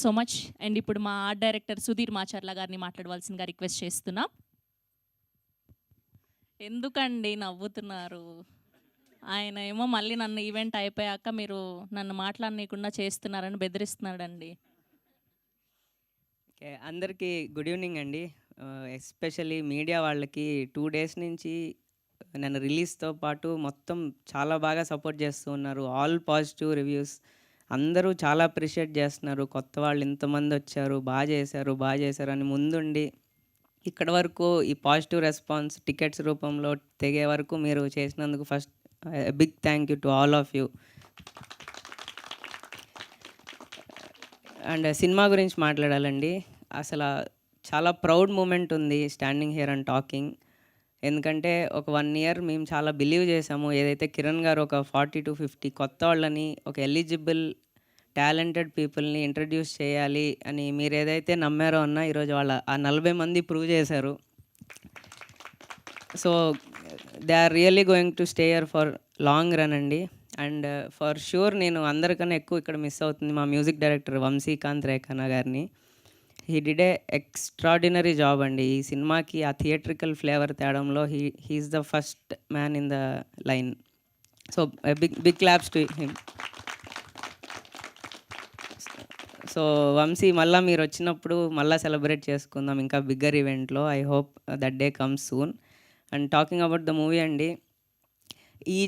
So much. And ఇప్పుడు మా art director Sudheer Macherla గారిని మాట్లాడవలసిందిగా రిక్వెస్ట్ చేస్తున్నా. ఎందుకండి నవ్వుతున్నారు? ఆయన ఏమో మళ్ళీ నన్ను ఈవెంట్ అయిపోయాక మీరు నన్ను మాట్లాడనీయకుండా చేస్తున్నారని బెదిరిస్తున్నాడండి. ఓకే. అందరికీ గుడ్ ఈవినింగ్ అండి. ఎస్పెషల్లీ మీడియా వాళ్ళకి 2 డేస్ నుంచి నన్ను రిలీజ్‌తో పాటు మొత్తం చాలా బాగా సపోర్ట్ చేస్తూ ఉన్నారు. All positive reviews. అందరూ చాలా అప్రిషియేట్ చేస్తున్నారు. కొత్త వాళ్ళు ఇంతమందొచ్చారు, బా చేశారు అని ముందుండి ఇక్కడి వరకు ఈ పాజిటివ్ రెస్పాన్స్ టికెట్స్ రూపంలో తెగే వరకు మీరు చేసినందుకు first big thank you to all of you. And cinema గురించి మాట్లాడాలండి. అసల చాలా ప్రౌడ్ మూమెంట్ ఉంది స్టాండింగ్ హియర్ అండ్ టాకింగ్. ఎందుకంటే ఒక 1 ఇయర్ మేము చాలా బిలీవ్ చేసాము. ఏదైతే కిరణ్ గారు ఒక 40-50 కొత్త వాళ్ళని, ఒక ఎలిజిబుల్ టాలెంటెడ్ పీపుల్‌ని ఇంట్రడ్యూస్ చేయాలి అని మీరేదైతే నమ్మారో అన్న ఈరోజు వాళ్ళ ఆ 40 మంది ప్రూవ్ చేశారు. So they are really going to stay here for long run అండి. అండ్ ఫర్ ష్యూర్ నేను అందరికన్నా ఎక్కువ ఇక్కడ మిస్ అవుతుంది మా మ్యూజిక్ డైరెక్టర్ వంశీకాంత్ రేఖన్నా గారిని. He did a extraordinary job అండి. ఈ సినిమాకి ఆ థియేట్రికల్ ఫ్లేవర్ తేవడంలో he is the first man in the line. So big big claps to him. So Vamsi మళ్ళీ మీరు వచ్చినప్పుడు మళ్ళీ సెలబ్రేట్ చేసుకుందాం ఇంకా బిగ్గర్ ఈవెంట్లో. I hope that day comes soon. And talking about the movie అండి, ఈ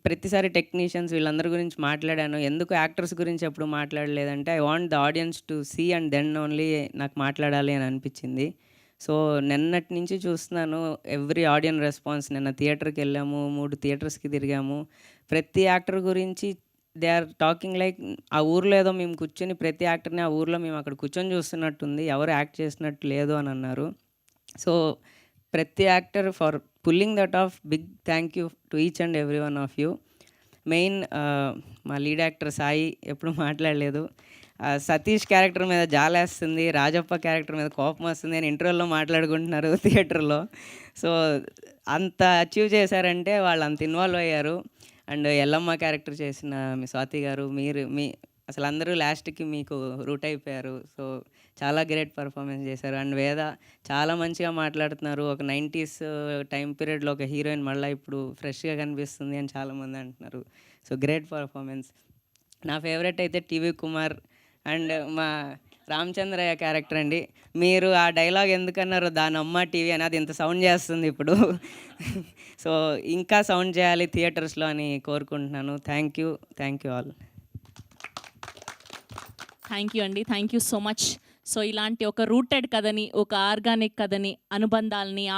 ప్రతిసారి టెక్నీషియన్స్ వీళ్ళందరి గురించి మాట్లాడాను. ఎందుకు యాక్టర్స్ గురించి ఎప్పుడు మాట్లాడలేదంటే I want the audience to see and then only నాకు మాట్లాడాలి అని అనిపించింది. సో నిన్నటి నుంచి చూస్తున్నాను ఎవ్రీ ఆడియన్ రెస్పాన్స్. నిన్న థియేటర్కి వెళ్ళాము, 3 థియేటర్స్కి తిరిగాము. ప్రతి యాక్టర్ గురించి దే ఆర్ టాకింగ్ లైక్ ఆ ఊర్లో ఏదో మేము కూర్చొని ప్రతి యాక్టర్ని ఆ ఊర్లో మేము అక్కడ కూర్చొని చూస్తున్నట్టుంది, ఎవరు యాక్ట్ చేసినట్టు లేదు అని అన్నారు. సో ప్రతి actor for pulling that off. Big thank you to each and every one of you. Main మా లీడ్ యాక్టర్ సాయి ఎప్పుడు మాట్లాడలేదు. సతీష్ క్యారెక్టర్ మీద జాలేస్తుంది, రాజప్ప క్యారెక్టర్ మీద కోపం వస్తుంది అని ఇంటర్వ్యూలో మాట్లాడుకుంటున్నారు థియేటర్లో. సో అంత అచీవ్ చేశారంటే వాళ్ళు అంత ఇన్వాల్వ్ అయ్యారు. అండ్ ఎల్లమ్మ క్యారెక్టర్ చేసిన మీ స్వాతి గారు, మీ అసలు అందరూ లాస్ట్కి మీకు రూట్ అయిపోయారు. సో చాలా గ్రేట్ పర్ఫార్మెన్స్ చేశారు. అండ్ వేద చాలా మంచిగా మాట్లాడుతున్నారు. ఒక 90s టైం పీరియడ్లో ఒక హీరోయిన్ మళ్ళీ ఇప్పుడు ఫ్రెష్గా కనిపిస్తుంది అని చాలామంది అంటున్నారు. So great performance. నా ఫేవరెట్ అయితే టీవీ కుమార్ అండ్ మా రామచంద్రయ్య క్యారెక్టర్ అండి. మీరు ఆ డైలాగ్ ఎందుకన్నారు దానమ్మ టీవీ అని, అది ఇంత సౌండ్ చేస్తుంది ఇప్పుడు. సో ఇంకా సౌండ్ చేయాలి థియేటర్స్లో అని కోరుకుంటున్నాను. Thank you all. Thank you అండి. Thank you so much. So ఇలాంటి ఒక రూటెడ్ కథని, ఒక ఆర్గానిక్ కథని, అనుబంధాలని